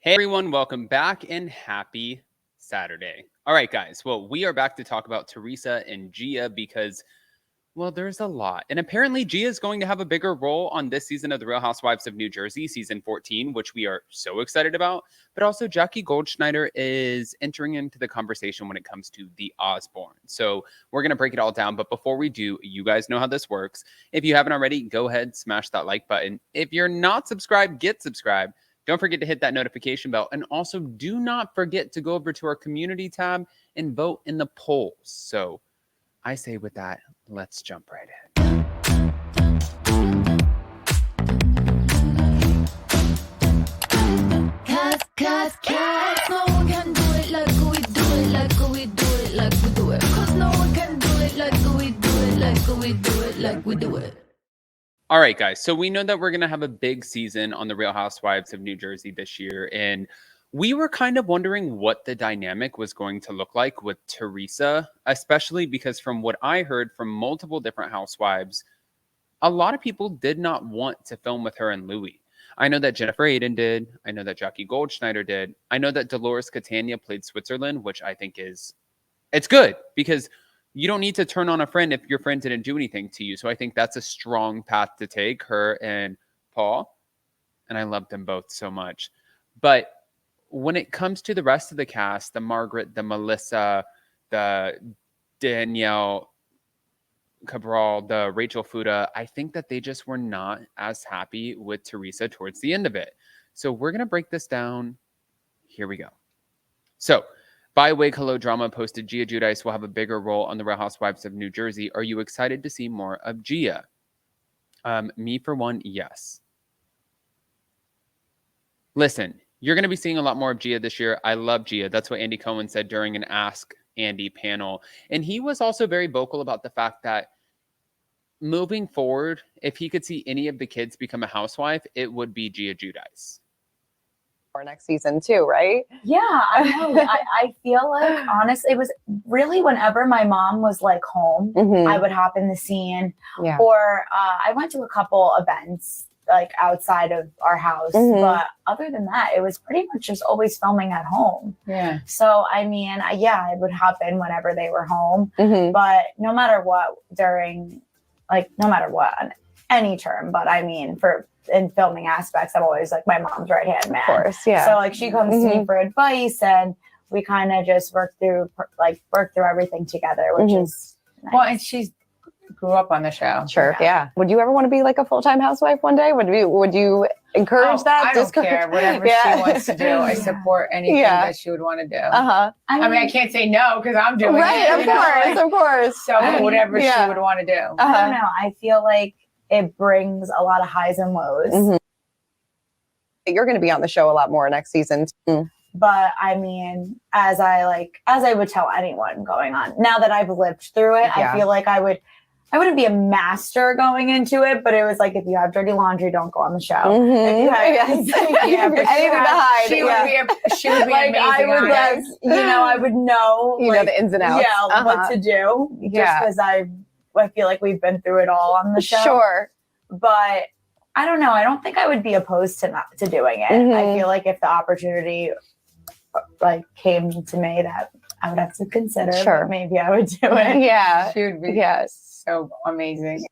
Hey everyone, welcome back and happy Saturday. All right, guys. Well, we are back to talk about Teresa and Gia because, well, there's a lot. And apparently, Gia is going to have a bigger role on this season of The Real Housewives of New Jersey, season 14, which we are so excited about. But also, Jackie Goldschneider is entering into the conversation when it comes to the Osbourne. So we're going to break it all down. But before we do, you guys know how this works. If you haven't already, go ahead, smash that like button. If you're not subscribed, get subscribed. Don't forget to hit that notification bell. And also do not forget to go over to our community tab and vote in the polls. So I say with that, let's jump right in. Cause no one can do it like we do it, like we do it, like we do it. Cause no one can do it like we do it, like we do it, like we do it. All right, guys. So we know that we're going to have a big season on The Real Housewives of New Jersey this year. And we were kind of wondering what the dynamic was going to look like with Teresa, especially because from what I heard from multiple different housewives, a lot of people did not want to film with her and Louis. I know that Jennifer Aiden did. I know that Jackie Goldschneider did. I know that Dolores Catania played Switzerland, which I think it's good because you don't need to turn on a friend if your friend didn't do anything to you. So I think that's a strong path to take, her and Paul. And I love them both so much. But when it comes to the rest of the cast, the Margaret, the Melissa, the Danielle Cabral, the Rachel Fuda, I think that they just were not as happy with Teresa towards the end of it. So we're going to break this down. Here we go. So, By Wig Hello Drama posted Gia Giudice will have a bigger role on The Real Housewives of New Jersey. Are you excited to see more of Gia? Me, for one, yes. Listen, you're going to be seeing a lot more of Gia this year. I love Gia. That's what Andy Cohen said during an Ask Andy panel. And he was also very vocal about the fact that moving forward, if he could see any of the kids become a housewife, it would be Gia Giudice. For next season too, right? Yeah, I know. I feel like, honestly, it was really whenever my mom was like home, I would hop in the scene. Yeah. Or I went to a couple events like outside of our house. But other than that, it was pretty much just always filming at home. Yeah. So, I mean, I would hop in whenever they were home. But no matter what, no matter what, on any term, but I mean, in filming aspects, I'm always like my mom's right hand man. Of course, yeah. So like she comes to me for advice, and we kind of just work through everything together, which is nice. Well, and she grew up on the show. Sure, yeah. Would you ever want to be like a full-time housewife one day? Would you encourage that? I don't care. Whatever she wants to do, I support anything that she would want to do. I mean, I can't say no because I'm doing it. Of course. So whatever she would want to do. I don't know. I feel like it brings a lot of highs and lows. You're going to be on the show a lot more next season. But I mean, as I would tell anyone going on, now that I've lived through it, I feel like I wouldn't be a master going into it, but it was like, if you have dirty laundry, don't go on the show. If you have anything to hide. She would be like, amazing. I would I would know. The ins and outs. Yeah, what to do. Just because I feel like we've been through it all on the show. Sure. But I don't know. I don't think I would be opposed to doing it. I feel like if the opportunity came to me, that I would have to consider. Sure. Maybe I would do it. Yeah. She would be so amazing.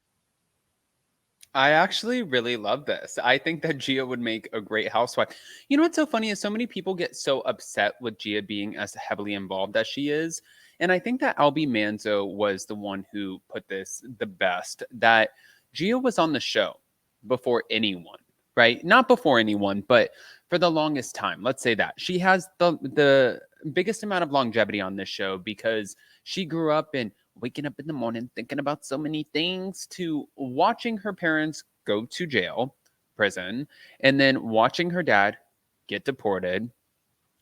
I actually really love this. I think that Gia would make a great housewife. You know what's so funny is so many people get so upset with Gia being as heavily involved as she is. And I think that Albie Manzo was the one who put this the best, that Gia was on the show before anyone, right? Not before anyone, but for the longest time. Let's say that. She has the biggest amount of longevity on this show because she grew up in waking up in the morning thinking about so many things to watching her parents go to jail, prison, and then watching her dad get deported,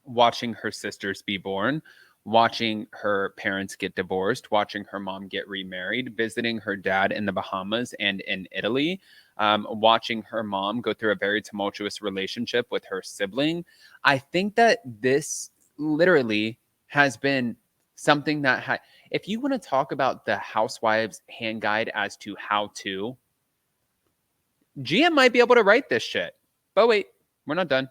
watching her sisters be born, watching her parents get divorced, watching her mom get remarried, visiting her dad in the Bahamas and in Italy, watching her mom go through a very tumultuous relationship with her sibling. I think that this literally has been something that if you want to talk about the Housewives hand guide as to how to, Gia might be able to write this shit. But wait, we're not done.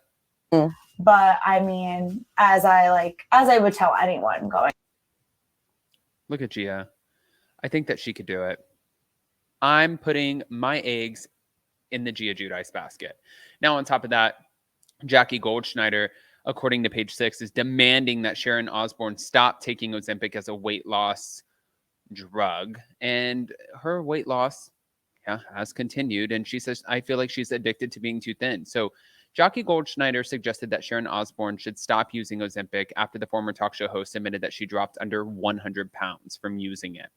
But I mean, as I would tell anyone going. Look at Gia. I think that she could do it. I'm putting my eggs in the Gia Giudice basket. Now, on top of that, Jackie Goldschneider, according to Page 6, is demanding that Sharon Osbourne stop taking Ozempic as a weight loss drug. And her weight loss has continued. And she says, I feel like she's addicted to being too thin. So Jackie Goldschneider suggested that Sharon Osbourne should stop using Ozempic after the former talk show host admitted that she dropped under 100 pounds from using it.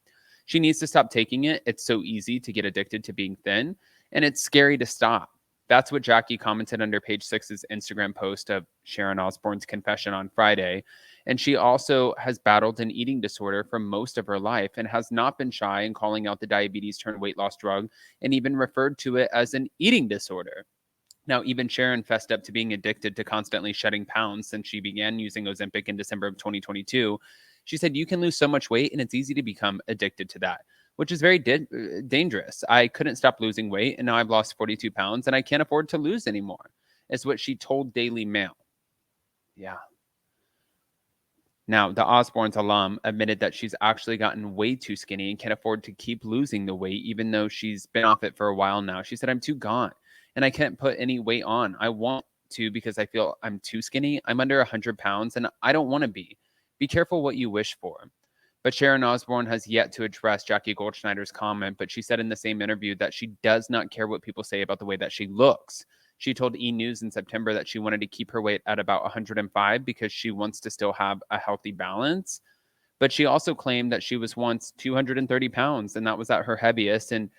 She needs to stop taking it. It's so easy to get addicted to being thin, and it's scary to stop. That's what Jackie commented under Page 6's Instagram post of Sharon Osbourne's confession on Friday. And she also has battled an eating disorder for most of her life and has not been shy in calling out the diabetes turned weight loss drug and even referred to it as an eating disorder. Now, even Sharon fessed up to being addicted to constantly shedding pounds since she began using Ozempic in December of 2022. She said, you can lose so much weight and it's easy to become addicted to that, which is very dangerous. I couldn't stop losing weight and now I've lost 42 pounds and I can't afford to lose anymore, is what she told Daily Mail. Yeah. Now, the Osbourne's alum admitted that she's actually gotten way too skinny and can't afford to keep losing the weight, even though she's been off it for a while now. She said, I'm too gone and I can't put any weight on. I want to because I feel I'm too skinny. I'm under 100 pounds and I don't want to be. Be careful what you wish for. But Sharon Osbourne has yet to address Jackie Goldschneider's comment, but she said in the same interview that she does not care what people say about the way that she looks. She told E! News in September that she wanted to keep her weight at about 105 because she wants to still have a healthy balance. But she also claimed that she was once 230 pounds, and that was at her heaviest, and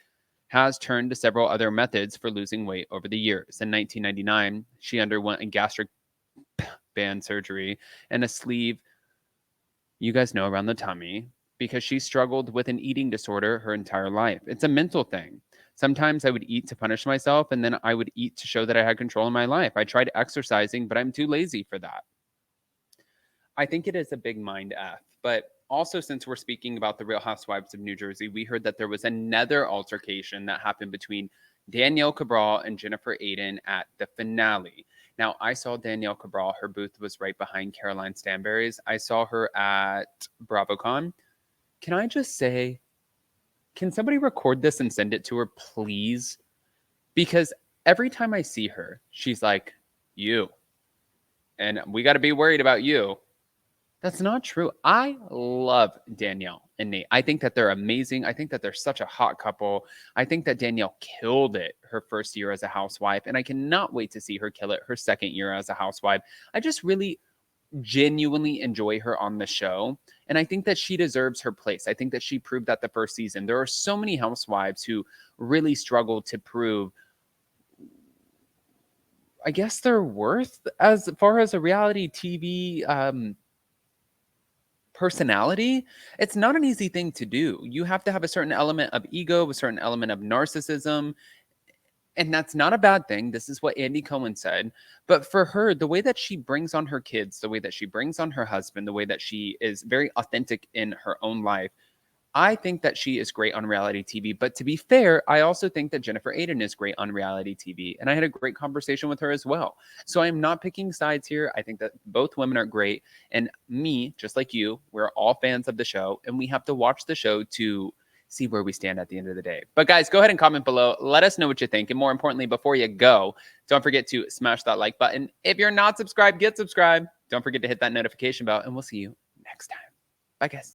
has turned to several other methods for losing weight over the years. In 1999, she underwent a gastric band surgery and a sleeve, you guys know, around the tummy, because she struggled with an eating disorder her entire life. It's a mental thing. Sometimes I would eat to punish myself, and then I would eat to show that I had control in my life. I tried exercising, but I'm too lazy for that. I think it is a big mind F. But also, since we're speaking about the Real Housewives of New Jersey, we heard that there was another altercation that happened between Danielle Cabral and Jennifer Aydin at the finale. Now, I saw Danielle Cabral. Her booth was right behind Caroline Stanberry's. I saw her at BravoCon. Can I just say, can somebody record this and send it to her, please? Because every time I see her, she's like, you. And we got to be worried about you. That's not true. I love Danielle and Nate. I think that they're amazing. I think that they're such a hot couple. I think that Danielle killed it her first year as a housewife, and I cannot wait to see her kill it her second year as a housewife. I just really genuinely enjoy her on the show, and I think that she deserves her place. I think that she proved that the first season. There are so many housewives who really struggle to prove, I guess, their worth as far as a reality TV personality. It's not an easy thing to do. You have to have a certain element of ego, a certain element of narcissism. And that's not a bad thing. This is what Andy Cohen said. But for her, the way that she brings on her kids, the way that she brings on her husband, the way that she is very authentic in her own life, I think that she is great on reality TV. But to be fair, I also think that Jennifer Aydin is great on reality TV. And I had a great conversation with her as well. So I'm not picking sides here. I think that both women are great. And me, just like you, we're all fans of the show. And we have to watch the show to see where we stand at the end of the day. But guys, go ahead and comment below. Let us know what you think. And more importantly, before you go, don't forget to smash that like button. If you're not subscribed, get subscribed. Don't forget to hit that notification bell. And we'll see you next time. Bye, guys.